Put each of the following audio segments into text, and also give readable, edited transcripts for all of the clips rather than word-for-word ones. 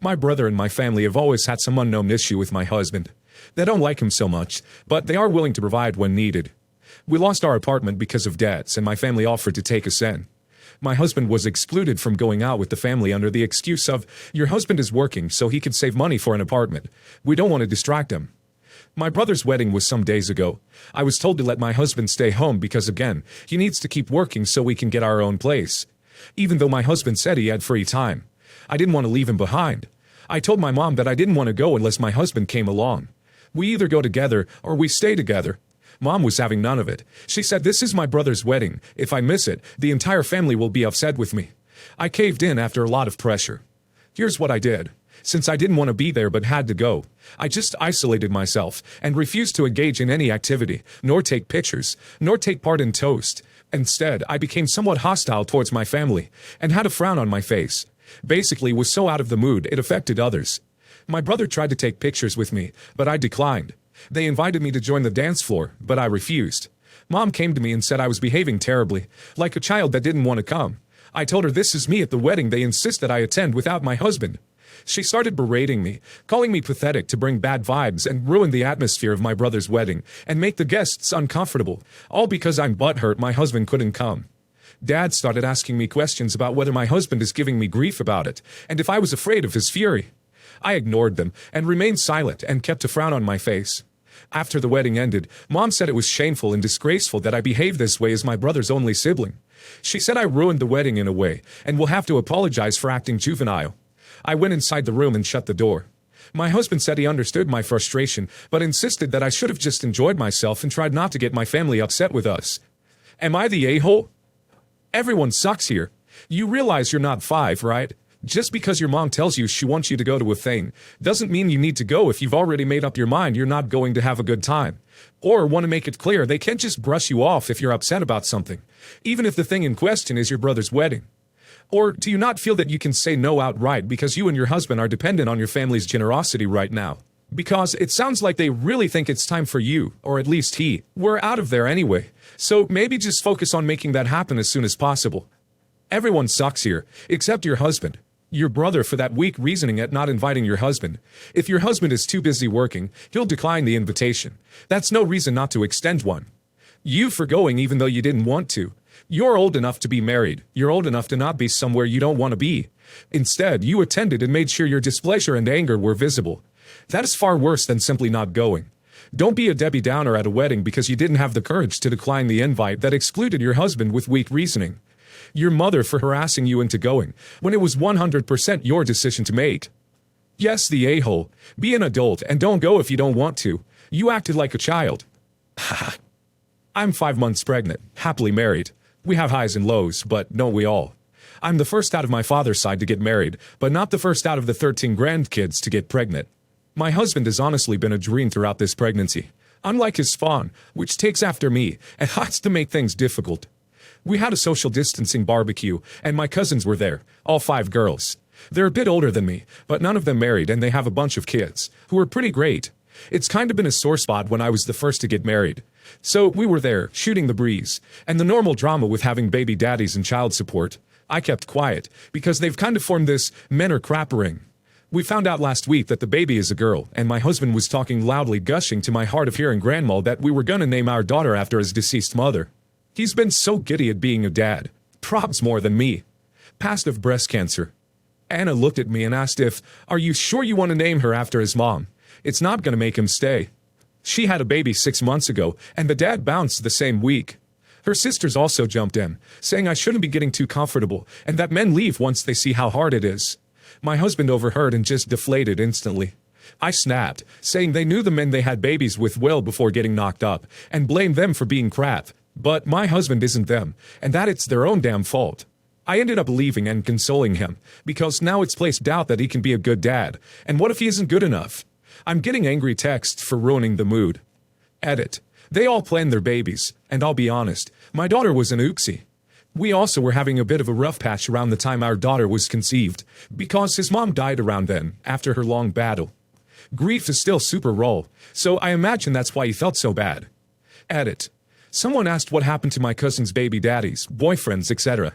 My brother and my family have always had some unknown issue with my husband. They don't like him so much, but they are willing to provide when needed. We lost our apartment because of debts, and my family offered to take us in. My husband was excluded from going out with the family under the excuse of, "Your husband is working, so he could save money for an apartment. We don't want to distract him." My brother's wedding was some days ago. I was told to let my husband stay home because, again, he needs to keep working so we can get our own place. Even though my husband said he had free time, I didn't want to leave him behind. I told my mom that I didn't want to go unless my husband came along. We either go together or we stay together. Mom was having none of it. She said, "This is my brother's wedding. If I miss it, the entire family will be upset with me." I caved in after a lot of pressure. Here's what I did. Since I didn't want to be there but had to go, I just isolated myself and refused to engage in any activity, nor take pictures, nor take part in toast. Instead, I became somewhat hostile towards my family and had a frown on my face. Basically, was so out of the mood it affected others. My brother tried to take pictures with me, but I declined. They invited me to join the dance floor, but I refused. Mom came to me and said I was behaving terribly, like a child that didn't want to come. I told her this is me at the wedding they insist that I attend without my husband. She started berating me, calling me pathetic to bring bad vibes and ruin the atmosphere of my brother's wedding and make the guests uncomfortable, all because I'm butthurt my husband couldn't come. Dad started asking me questions about whether my husband is giving me grief about it, and if I was afraid of his fury. I ignored them and remained silent and kept a frown on my face. After the wedding ended, Mom said it was shameful and disgraceful that I behaved this way as my brother's only sibling. She said I ruined the wedding in a way and will have to apologize for acting juvenile. I went inside the room and shut the door. My husband said he understood my frustration, but insisted that I should have just enjoyed myself and tried not to get my family upset with us. Am I the a-hole? Everyone sucks here. You realize you're not 5, right? Just because your mom tells you she wants you to go to a thing doesn't mean you need to go if you've already made up your mind you're not going to have a good time. Or want to make it clear they can't just brush you off if you're upset about something, even if the thing in question is your brother's wedding. Or do you not feel that you can say no outright because you and your husband are dependent on your family's generosity right now? Because it sounds like they really think it's time for you, or at least he. We're out of there anyway, so maybe just focus on making that happen as soon as possible. Everyone sucks here, except your husband. Your brother for that weak reasoning at not inviting your husband. If your husband is too busy working, he'll decline the invitation. That's no reason not to extend one. You for going even though you didn't want to. You're old enough to be married. You're old enough to not be somewhere you don't want to be. Instead, you attended and made sure your displeasure and anger were visible. That is far worse than simply not going. Don't be a Debbie Downer at a wedding because you didn't have the courage to decline the invite that excluded your husband with weak reasoning. Your mother for harassing you into going, when it was 100% your decision to make. Yes, the a-hole. Be an adult and don't go if you don't want to. You acted like a child. I'm 5 months pregnant, happily married. We have highs and lows, but don't we all? I'm the first out of my father's side to get married, but not the first out of the 13 grandkids to get pregnant. My husband has honestly been a dream throughout this pregnancy. Unlike his spawn, which takes after me and has to make things difficult. We had a social distancing barbecue, and my cousins were there, all 5 girls. They're a bit older than me, but none of them married, and they have a bunch of kids, who are pretty great. It's kind of been a sore spot when I was the first to get married. So we were there, shooting the breeze, and the normal drama with having baby daddies and child support. I kept quiet, because they've kind of formed this men are crap ring. We found out last week that the baby is a girl, and my husband was talking loudly gushing to my hard of hearing grandma that we were gonna name our daughter after his deceased mother. He's been so giddy at being a dad. Props more than me. Passed of breast cancer. Anna looked at me and asked if, "Are you sure you want to name her after his mom? It's not going to make him stay." She had a baby 6 months ago, and the dad bounced the same week. Her sisters also jumped in, saying I shouldn't be getting too comfortable, and that men leave once they see how hard it is. My husband overheard and just deflated instantly. I snapped, saying they knew the men they had babies with well before getting knocked up, and blamed them for being crap. But my husband isn't them, and that it's their own damn fault. I ended up leaving and consoling him, because now it's placed doubt that he can be a good dad, and what if he isn't good enough? I'm getting angry texts for ruining the mood. Edit. They all planned their babies, and I'll be honest, my daughter was an oopsie. We also were having a bit of a rough patch around the time our daughter was conceived, because his mom died around then, after her long battle. Grief is still super raw, so I imagine that's why he felt so bad. Edit. Someone asked what happened to my cousin's baby daddies, boyfriends, etc.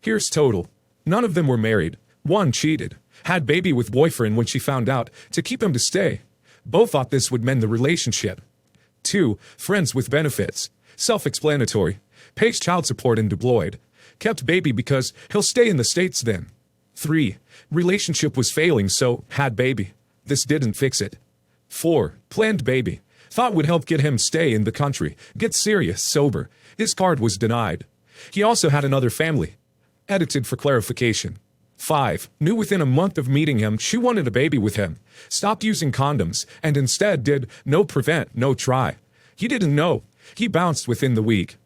Here's total. None of them were married. One cheated. Had baby with boyfriend when she found out to keep him to stay. Both thought this would mend the relationship. 2. Friends with benefits. Self-explanatory. Pays child support and deployed. Kept baby because he'll stay in the States then. 3. Relationship was failing, so had baby. This didn't fix it. 4. Planned baby. Thought would help get him stay in the country, get serious, sober. His card was denied. He also had another family. Edited for clarification. 5. Knew within a month of meeting him she wanted a baby with him. Stopped using condoms, and instead did no prevent, no try. He didn't know. He bounced within the week.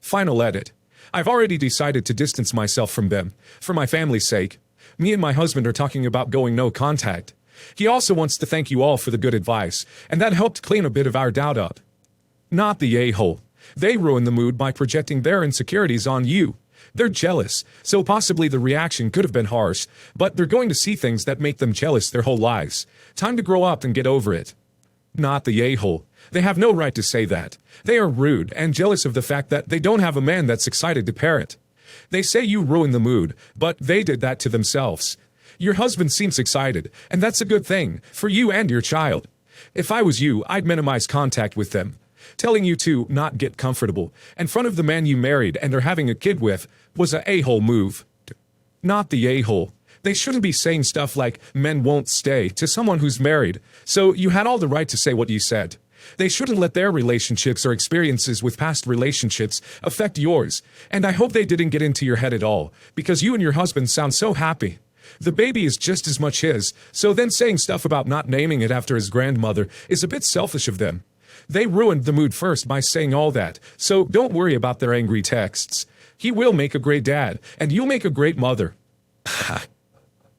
Final edit. I've already decided to distance myself from them, for my family's sake. Me and my husband are talking about going no contact. He also wants to thank you all for the good advice, and that helped clean a bit of our doubt up. Not the a-hole. They ruin the mood by projecting their insecurities on you. They're jealous, so possibly the reaction could have been harsh, but they're going to see things that make them jealous their whole lives. Time to grow up and get over it. Not the a-hole. They have no right to say that. They are rude and jealous of the fact that they don't have a man that's excited to parent. They say you ruined the mood, but they did that to themselves. Your husband seems excited, and that's a good thing, for you and your child. If I was you, I'd minimize contact with them. Telling you to not get comfortable in front of the man you married and are having a kid with was a a-hole move. Not the a-hole. They shouldn't be saying stuff like, men won't stay, to someone who's married, so you had all the right to say what you said. They shouldn't let their relationships or experiences with past relationships affect yours, and I hope they didn't get into your head at all, because you and your husband sound so happy. The baby is just as much his, so then saying stuff about not naming it after his grandmother is a bit selfish of them. They ruined the mood first by saying all that, so don't worry about their angry texts. He will make a great dad, and you'll make a great mother.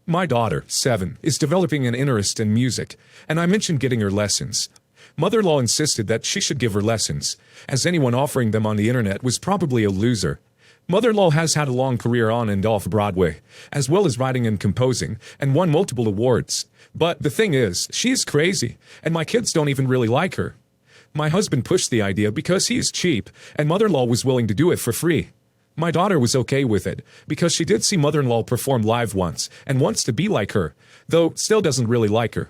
My daughter, 7, is developing an interest in music, and I mentioned getting her lessons. Mother-in-law insisted that she should give her lessons, as anyone offering them on the internet was probably a loser. Mother-in-law has had a long career on and off Broadway, as well as writing and composing, and won multiple awards. But the thing is, she's crazy, and my kids don't even really like her. My husband pushed the idea because he is cheap, and mother-in-law was willing to do it for free. My daughter was okay with it, because she did see mother-in-law perform live once, and wants to be like her, though still doesn't really like her.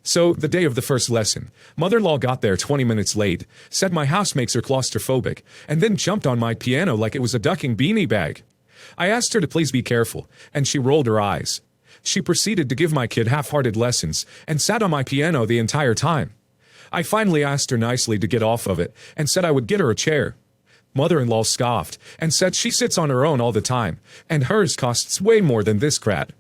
So, the day of the first lesson, mother-in-law got there 20 minutes late, said my house makes her claustrophobic, and then jumped on my piano like it was a ducking beanie bag. I asked her to please be careful, and she rolled her eyes. She proceeded to give my kid half-hearted lessons, and sat on my piano the entire time. I finally asked her nicely to get off of it, and said I would get her a chair. Mother-in-law scoffed, and said she sits on her own all the time, and hers costs way more than this crap.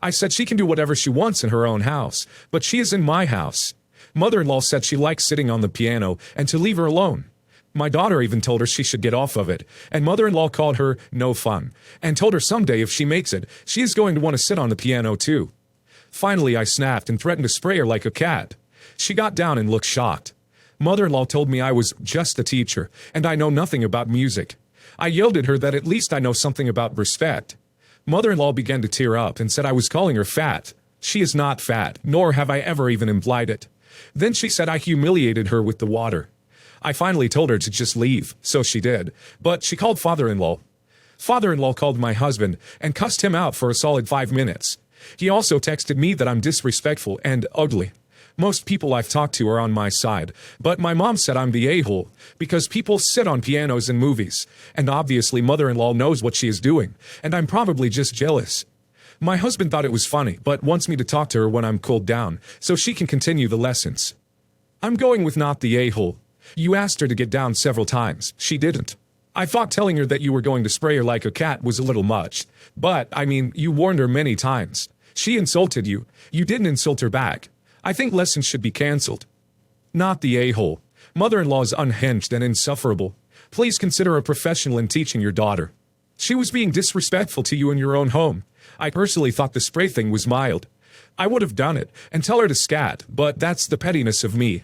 I said she can do whatever she wants in her own house, but she is in my house. Mother-in-law said she likes sitting on the piano, and to leave her alone. My daughter even told her she should get off of it, and mother-in-law called her no fun, and told her someday if she makes it, she is going to want to sit on the piano too. Finally I snapped and threatened to spray her like a cat. She got down and looked shocked. Mother-in-law told me I was just a teacher, and I know nothing about music. I yelled at her that at least I know something about respect. Mother-in-law began to tear up and said I was calling her fat. She is not fat, nor have I ever even implied it. Then she said I humiliated her with the water. I finally told her to just leave, so she did, but she called father-in-law. Father-in-law called my husband and cussed him out for a solid 5 minutes. He also texted me that I'm disrespectful and ugly. Most people I've talked to are on my side, but my mom said I'm the a-hole, because people sit on pianos in movies, and obviously mother-in-law knows what she is doing, and I'm probably just jealous. My husband thought it was funny, but wants me to talk to her when I'm cooled down, so she can continue the lessons. I'm going with not the a-hole. You asked her to get down several times. She didn't. I thought telling her that you were going to spray her like a cat was a little much, but, you warned her many times. She insulted you. You didn't insult her back. I think lessons should be cancelled. Not the a-hole. Mother-in-law is unhinged and insufferable. Please consider a professional in teaching your daughter. She was being disrespectful to you in your own home. I personally thought the spray thing was mild. I would have done it, and tell her to scat, but that's the pettiness of me.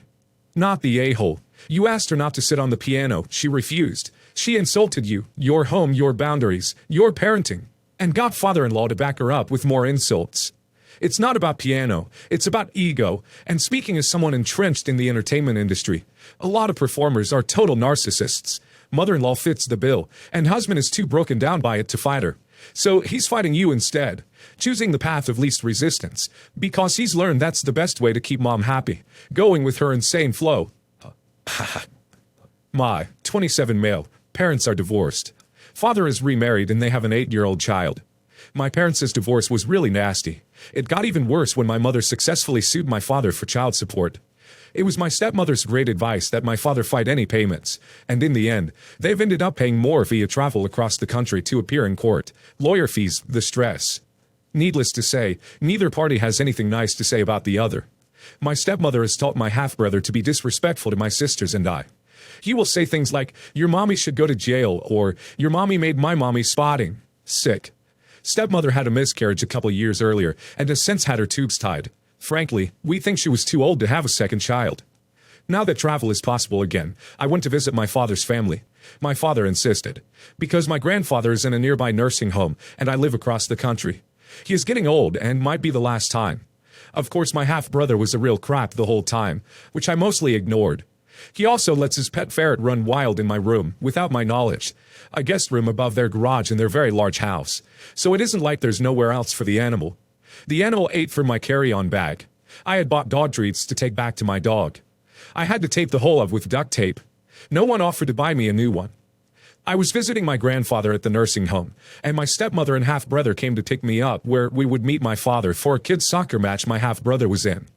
Not the a-hole. You asked her not to sit on the piano. She refused. She insulted you, your home, your boundaries, your parenting, and got father-in-law to back her up with more insults. It's not about piano, it's about ego, and speaking as someone entrenched in the entertainment industry, a lot of performers are total narcissists. Mother-in-law fits the bill, and husband is too broken down by it to fight her. So he's fighting you instead, choosing the path of least resistance, because he's learned that's the best way to keep mom happy, going with her insane flow. My 27 male parents are divorced. Father is remarried and they have an 8-year-old child. My parents' divorce was really nasty. It got even worse when my mother successfully sued my father for child support. It was my stepmother's great advice that my father fight any payments, and in the end, they've ended up paying more via travel across the country to appear in court, lawyer fees, the stress. Needless to say, neither party has anything nice to say about the other. My stepmother has taught my half-brother to be disrespectful to my sisters and I. He will say things like, "Your mommy should go to jail," or "Your mommy made my mommy spotting." Sick. Stepmother had a miscarriage a couple years earlier and has since had her tubes tied. Frankly, we think she was too old to have a second child. Now that travel is possible again, I went to visit my father's family. My father insisted, because my grandfather is in a nearby nursing home and I live across the country. He is getting old and might be the last time. Of course, my half-brother was a real crap the whole time, which I mostly ignored. He also lets his pet ferret run wild in my room, without my knowledge. A guest room above their garage in their very large house. So it isn't like there's nowhere else for the animal. The animal ate from my carry-on bag. I had bought dog treats to take back to my dog. I had to tape the hole up with duct tape. No one offered to buy me a new one. I was visiting my grandfather at the nursing home, and my stepmother and half-brother came to pick me up where we would meet my father for a kids' soccer match my half-brother was in.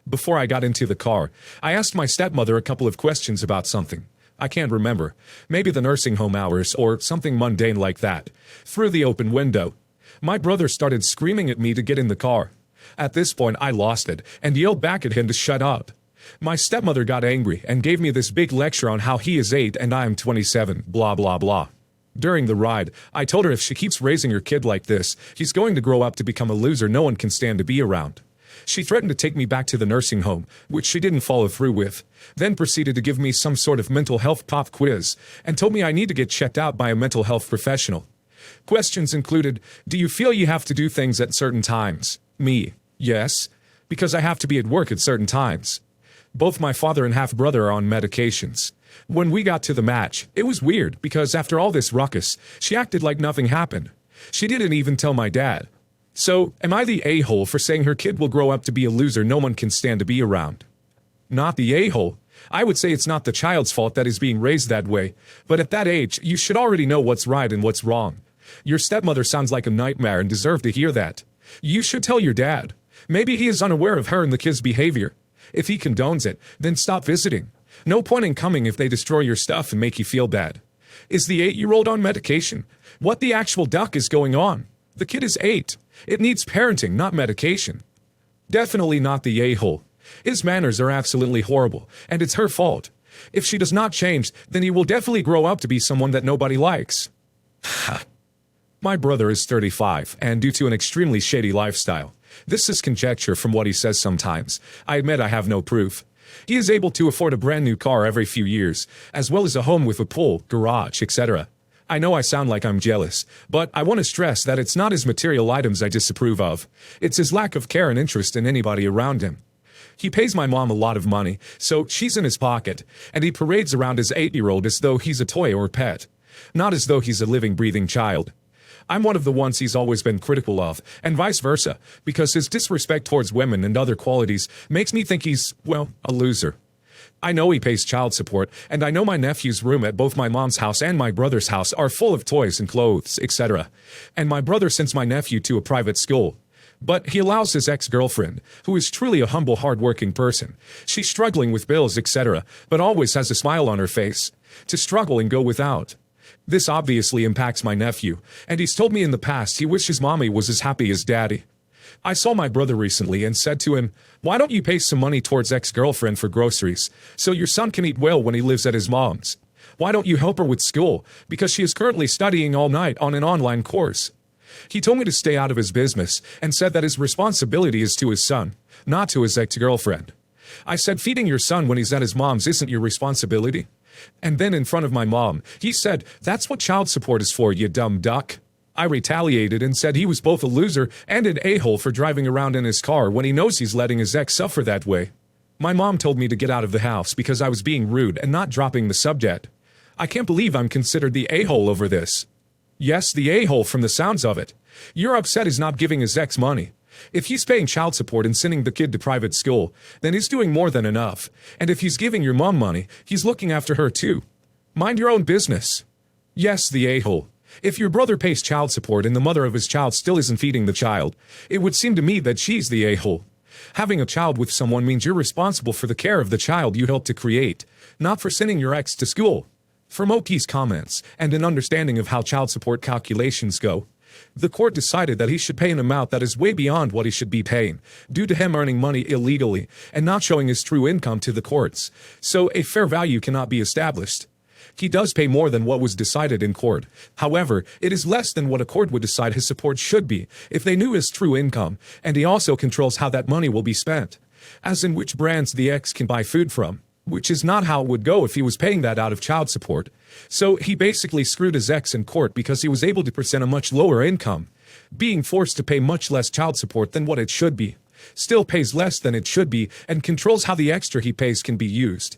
Before I got into the car, I asked my stepmother a couple of questions about something. I can't remember. Maybe the nursing home hours or something mundane like that. Through the open window, my brother started screaming at me to get in the car. At this point, I lost it and yelled back at him to shut up. My stepmother got angry and gave me this big lecture on how he is 8 and I am 27, blah blah blah. During the ride, I told her if she keeps raising her kid like this, he's going to grow up to become a loser no one can stand to be around. She threatened to take me back to the nursing home, which she didn't follow through with, then proceeded to give me some sort of mental health pop quiz, and told me I need to get checked out by a mental health professional. Questions included, do you feel you have to do things at certain times? Me, yes, because I have to be at work at certain times. Both my father and half-brother are on medications. When we got to the match, it was weird because after all this ruckus, she acted like nothing happened. She didn't even tell my dad. So, am I the a-hole for saying her kid will grow up to be a loser no one can stand to be around? Not the a-hole. I would say it's not the child's fault that is being raised that way, but at that age, you should already know what's right and what's wrong. Your stepmother sounds like a nightmare and deserve to hear that. You should tell your dad. Maybe he is unaware of her and the kid's behavior. If he condones it, then stop visiting. No point in coming if they destroy your stuff and make you feel bad. Is the 8-year-old on medication? What the actual duck is going on? The kid is 8. It needs parenting, not medication. Definitely not the a-hole. His manners are absolutely horrible, and it's her fault. If she does not change, then he will definitely grow up to be someone that nobody likes. My brother is 35, and due to an extremely shady lifestyle. This is conjecture from what he says sometimes. I admit I have no proof. He is able to afford a brand new car every few years, as well as a home with a pool, garage, etc. I know I sound like I'm jealous, but I want to stress that it's not his material items I disapprove of. It's his lack of care and interest in anybody around him. He pays my mom a lot of money, so she's in his pocket, and he parades around his 8-year-old as though he's a toy or a pet, not as though he's a living, breathing child. I'm one of the ones he's always been critical of, and vice versa, because his disrespect towards women and other qualities makes me think he's, well, a loser. I know he pays child support, and I know my nephew's room at both my mom's house and my brother's house are full of toys and clothes, etc. And my brother sends my nephew to a private school. But he allows his ex-girlfriend, who is truly a humble, hard-working person, she's struggling with bills, etc., but always has a smile on her face, to struggle and go without. This obviously impacts my nephew, and he's told me in the past he wishes mommy was as happy as daddy. I saw my brother recently and said to him, why don't you pay some money towards ex-girlfriend for groceries, so your son can eat well when he lives at his mom's? Why don't you help her with school, because she is currently studying all night on an online course? He told me to stay out of his business and said that his responsibility is to his son, not to his ex-girlfriend. I said feeding your son when he's at his mom's isn't your responsibility. And then in front of my mom, he said, that's what child support is for, you dumb duck. I retaliated and said he was both a loser and an a-hole for driving around in his car when he knows he's letting his ex suffer that way. My mom told me to get out of the house because I was being rude and not dropping the subject. I can't believe I'm considered the a-hole over this. Yes, the a-hole from the sounds of it. You're upset he's not giving his ex money. If he's paying child support and sending the kid to private school, then he's doing more than enough. And if he's giving your mom money, he's looking after her too. Mind your own business. Yes, the a-hole. If your brother pays child support and the mother of his child still isn't feeding the child, it would seem to me that she's the a-hole. Having a child with someone means you're responsible for the care of the child you helped to create, not for sending your ex to school. From Oki's comments and an understanding of how child support calculations go, the court decided that he should pay an amount that is way beyond what he should be paying, due to him earning money illegally and not showing his true income to the courts, so a fair value cannot be established. He does pay more than what was decided in court. However, it is less than what a court would decide his support should be if they knew his true income, and he also controls how that money will be spent, as in which brands the ex can buy food from, which is not how it would go if he was paying that out of child support. So he basically screwed his ex in court because he was able to present a much lower income, being forced to pay much less child support than what it should be, still pays less than it should be, and controls how the extra he pays can be used.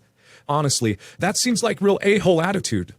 Honestly, that seems like real a-hole attitude.